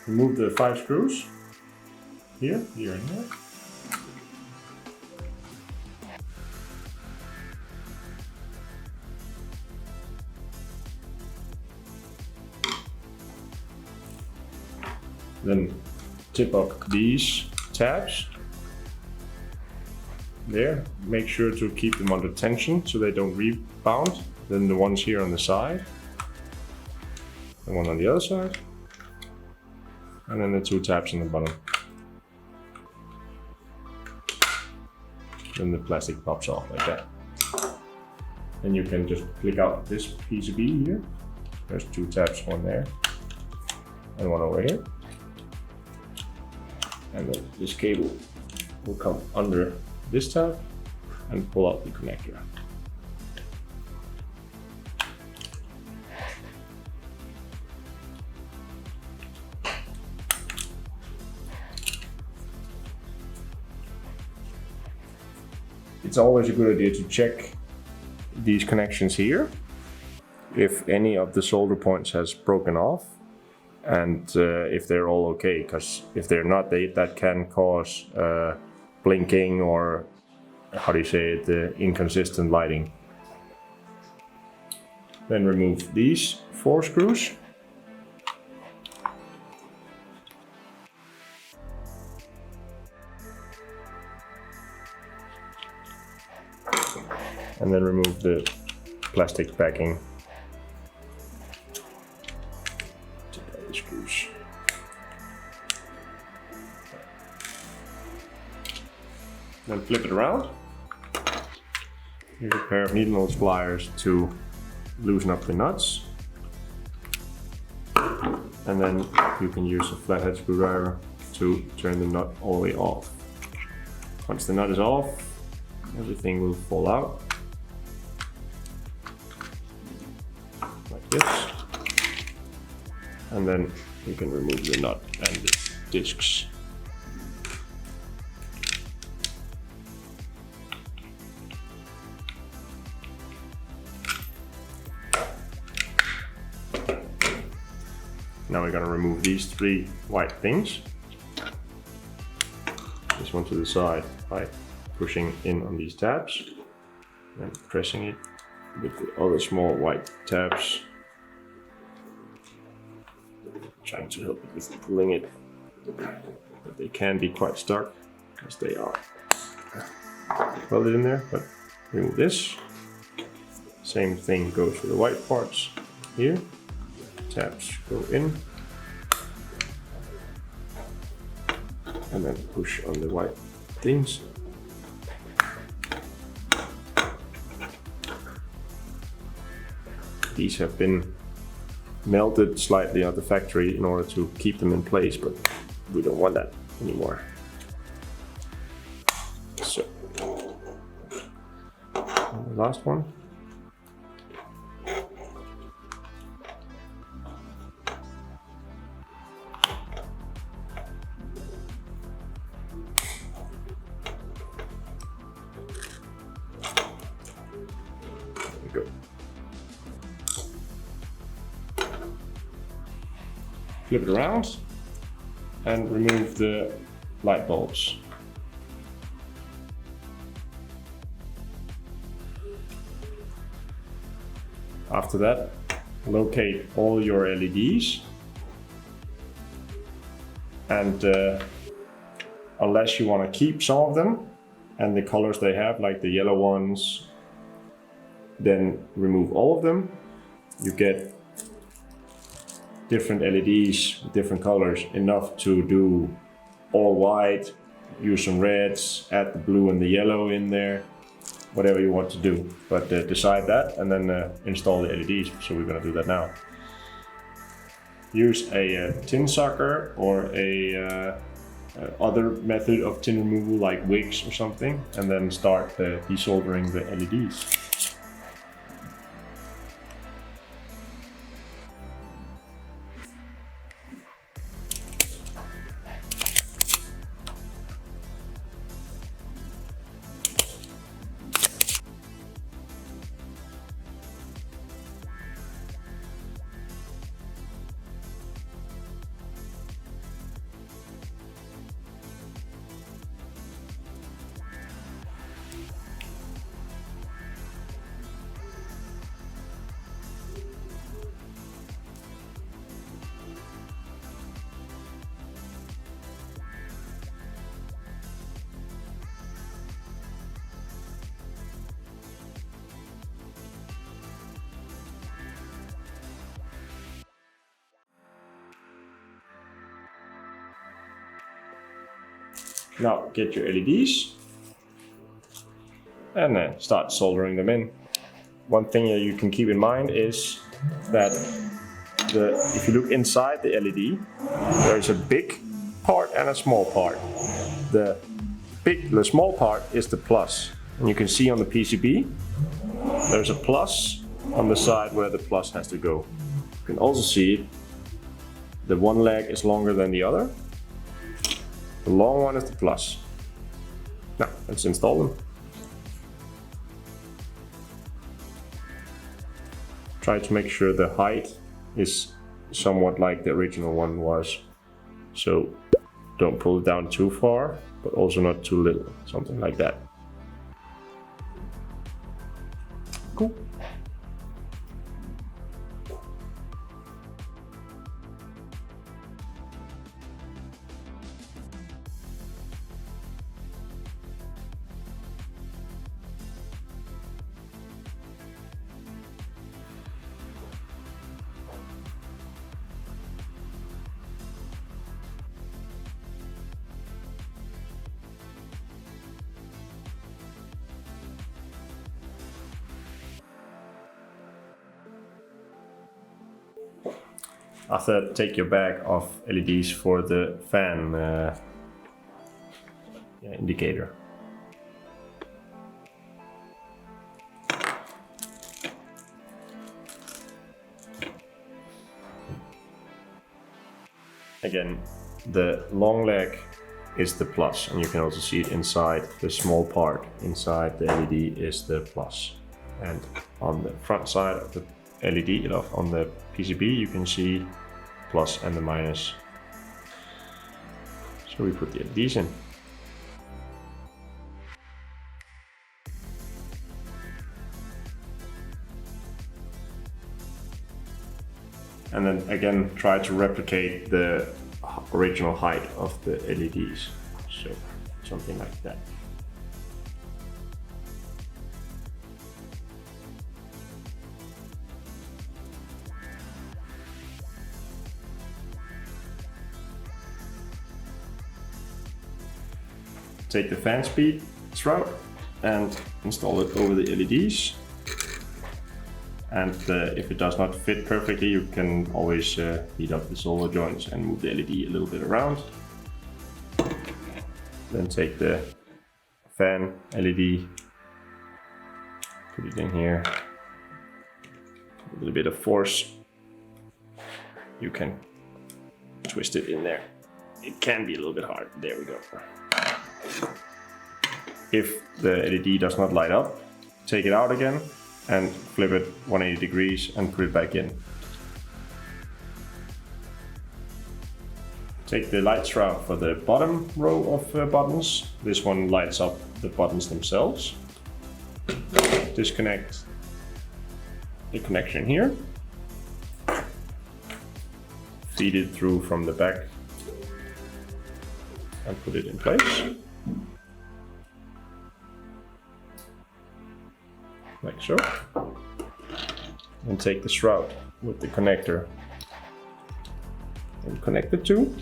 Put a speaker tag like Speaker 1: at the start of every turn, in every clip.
Speaker 1: remove the 5 screws here and here. Then tip up these tabs there. Make sure to keep them under tension so they don't rebound. Then the ones here on the side, the one on the other side, and then the 2 tabs on the bottom. Then the plastic pops off like that. Then you can just click out this PCB here. There's 2 tabs, one there and one over here. And then this cable will come under this tab and pull out the connector. It's always a good idea to check these connections here if any of the solder points has broken off, and if they're all okay, because if they're not, that can cause blinking or, how do you say it, inconsistent lighting. Then remove these 4 screws. And then remove the plastic backing. Take out the screws. Then flip it around. Here's a pair of needle nose pliers to loosen up the nuts. And then you can use a flathead screwdriver to turn the nut all the way off. Once the nut is off, everything will fall out. Like this. And then you can remove the nut and the discs. Now we're going to remove these 3 white things. This one to the side by pushing in on these tabs and pressing it with the other small white tabs. Trying to help it with pulling it, but they can be quite stuck because they are welded in there. But remove this. Same thing goes for the white parts here. Tabs go in and then push on the white things. These have been melted slightly at the factory in order to keep them in place, but we don't want that anymore. So, and the last one. Go. Flip it around and remove the light bulbs. After that, locate all your LEDs, and unless you want to keep some of them and the colors they have, like the yellow ones, then remove all of them. You get different LEDs with different colors, enough to do all white, use some reds, add the blue and the yellow in there, whatever you want to do. But decide that and then install the LEDs, so we're going to do that now. Use a tin sucker or a other method of tin removal like wicks or something, and then start desoldering the LEDs. Now get your LEDs and then start soldering them in. One thing that you can keep in mind is that if you look inside the LED, there's a big part and a small part. The small part is the plus, and you can see on the PCB there's a plus on the side where the plus has to go. You can also see the one leg is longer than the other. The long one is the plus. Now let's install them. Try to make sure the height is somewhat like the original one was. So don't pull it down too far, but also not too little, something like that. Cool. After that, take your bag of LEDs for the fan indicator. Again, the long leg is the plus, and you can also see it inside the small part. Inside the LED is the plus. And on the front side of the LED, on the PCB, you can see plus and the minus. So we put the LEDs in. And then again, try to replicate the original height of the LEDs. So something like that. Take the fan speed shroud and install it over the LEDs. And if it does not fit perfectly, you can always heat up the solder joints and move the LED a little bit around. Then take the fan LED, put it in here, a little bit of force. You can twist it in there. It can be a little bit hard. There we go. If the LED does not light up, take it out again and flip it 180 degrees and put it back in. Take the light shroud for the bottom row of buttons. This one lights up the buttons themselves. Disconnect the connection here. Feed it through from the back and put it in place. Like so. And take the shroud with the connector and connect the two.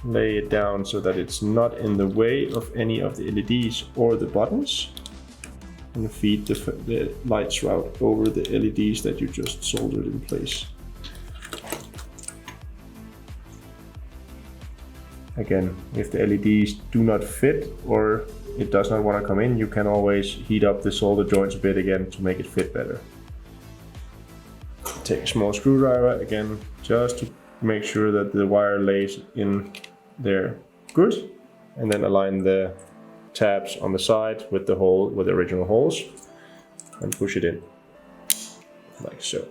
Speaker 1: Lay it down so that it's not in the way of any of the LEDs or the buttons. And feed the light shroud over the LEDs that you just soldered in place. Again, if the LEDs do not fit or it does not want to come in, you can always heat up the solder joints a bit again to make it fit better. Take a small screwdriver again, just to make sure that the wire lays in there good, and then align the tabs on the side with the hole, with the original holes, and push it in like so.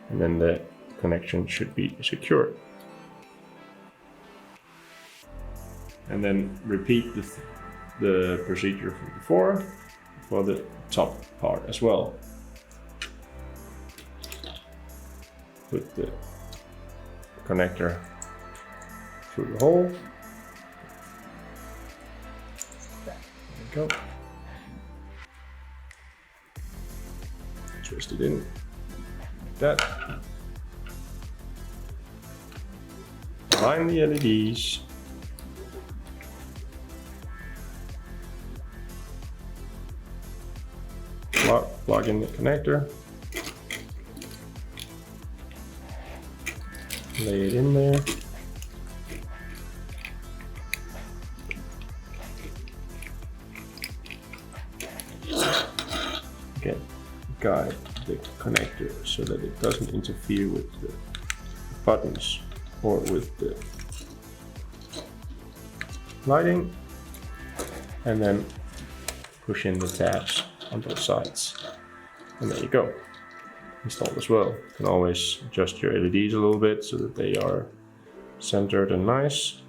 Speaker 1: And then the connection should be secure. And then repeat the procedure from before for the top part as well. Put the connector through the hole. There we go. Twist it in like that. Align the LEDs. Plug in the connector. Lay it in there. Again, guide the connector so that it doesn't interfere with the buttons or with the lighting, and then push in the tabs on both sides, and there you go, installed as well. You can always adjust your LEDs a little bit so that they are centered and nice.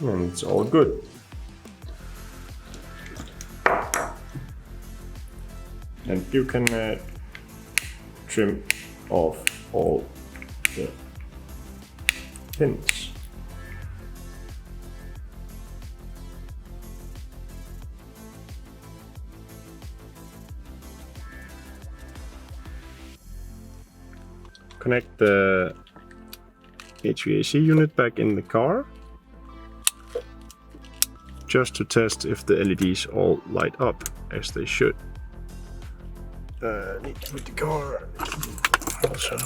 Speaker 1: And it's all good. And you can trim off all the pins. Connect the HVAC unit back in the car, just to test if the LEDs all light up as they should. Need to put the car also.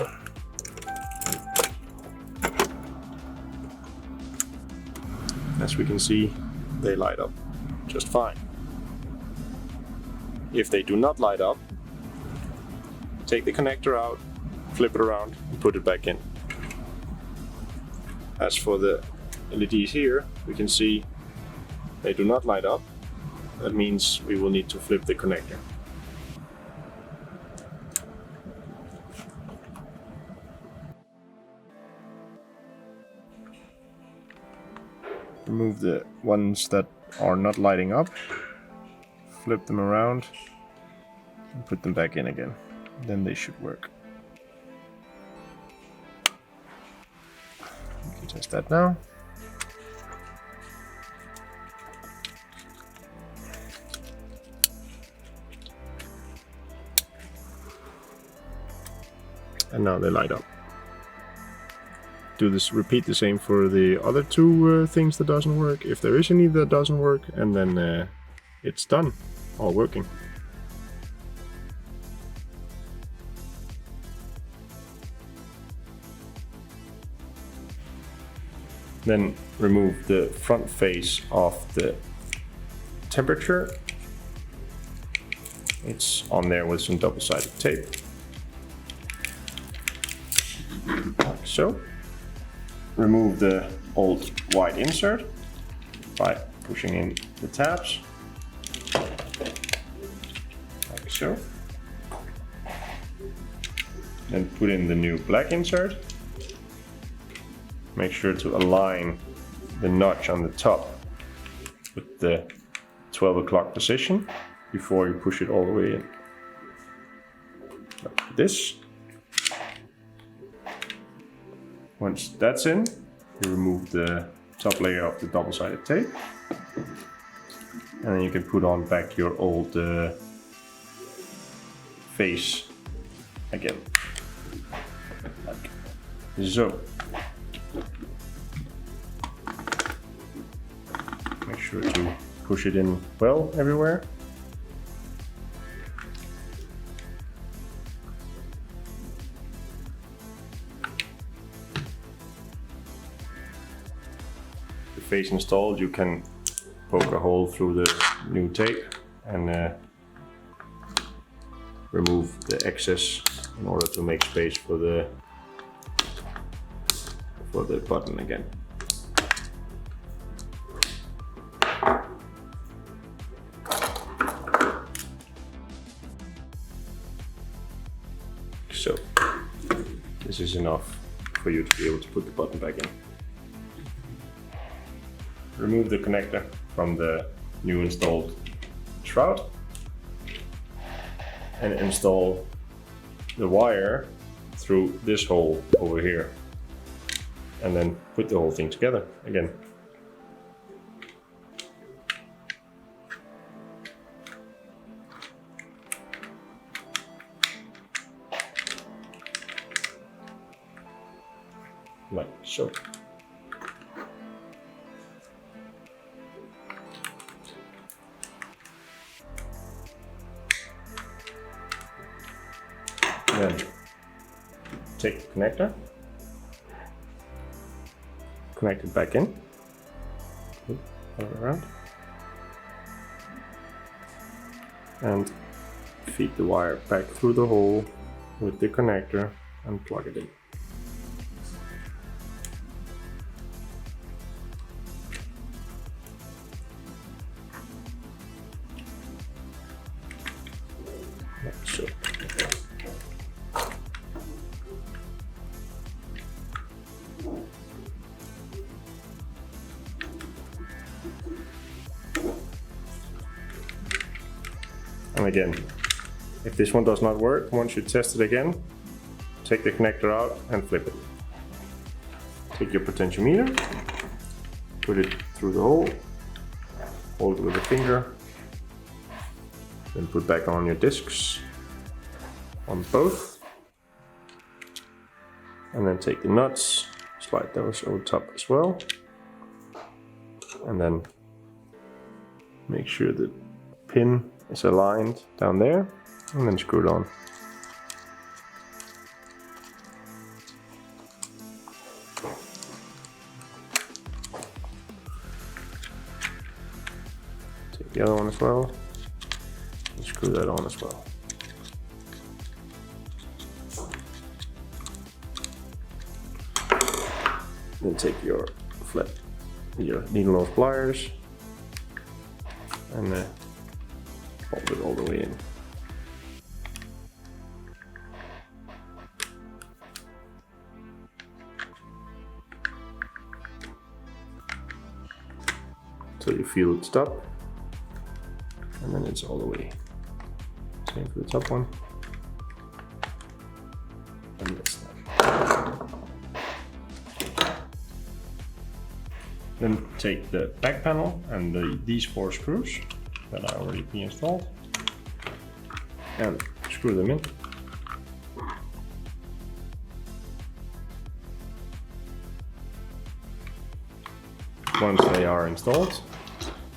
Speaker 1: As we can see, they light up just fine. If they do not light up, take the connector out, flip it around, and put it back in. As for the LEDs here, we can see they do not light up. That means we will need to flip the connector. Remove the ones that are not lighting up, flip them around, and put them back in again. Then they should work. We can test that now. And now they light up. Do this, repeat the same for the other two things that doesn't work, if there is any that doesn't work, and then it's done, all working. Then remove the front face of the temperature. It's on there with some double-sided tape. Like so. Remove the old white insert by pushing in the tabs, like so. Then put in the new black insert. Make sure to align the notch on the top with the 12 o'clock position before you push it all the way in. Like this. Once that's in, you remove the top layer of the double-sided tape, and then you can put on back your old face again, like so. Make sure to push it in well everywhere. Face installed, you can poke a hole through the new tape and remove the excess in order to make space for the button again. So this is enough for you to be able to put the button back in. Remove the connector from the new installed shroud and install the wire through this hole over here, and then put the whole thing together again. like so. Then take the connector, connect it back in, all around, and feed the wire back through the hole with the connector and plug it in. Like so. And again, if this one does not work, once you test it again, take the connector out and flip it. Take your potentiometer, put it through the hole, hold it with a finger, then put back on your discs on both, and then take the nuts, slide those over top as well, and then make sure the pin is aligned down there, and then screw it on. Take the other one as well, and screw that on as well. Then take your needle nose pliers and fold it all the way in. Until you feel it stop, and then it's all the way. Same for the top one. And that's that. Then take the back panel and these 4 screws that are already pre-installed and screw them in. Once they are installed,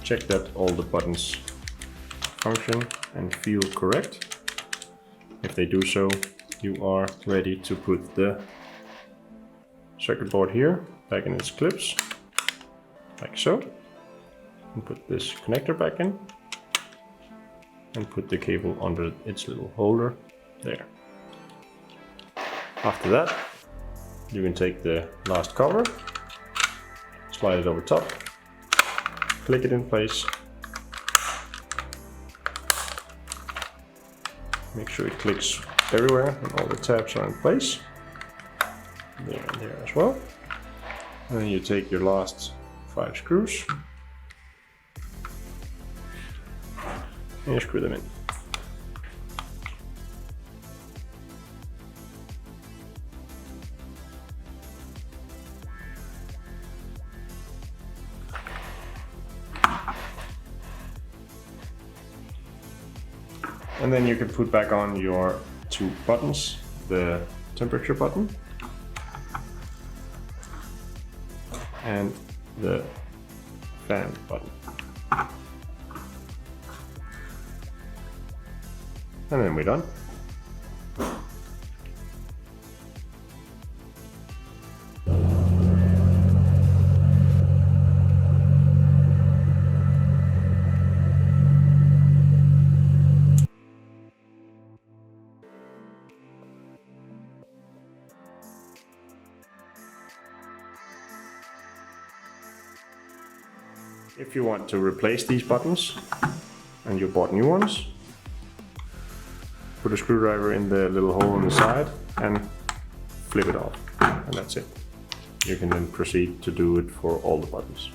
Speaker 1: check that all the buttons function and feel correct. If they do so, you are ready to put the circuit board here back in its clips, like so, and put this connector back in, and put the cable under its little holder there. After that, you can take the last cover, slide it over top, click it in place, make sure it clicks everywhere and all the tabs are in place, there and there as well. And then you take your last 5 screws and you screw them in. And then you can put back on your 2 buttons, the temperature button and the fan button. And then we're done. If you want to replace these buttons and you bought new ones, put a screwdriver in the little hole on the side and flip it off, and that's it. You can then proceed to do it for all the buttons.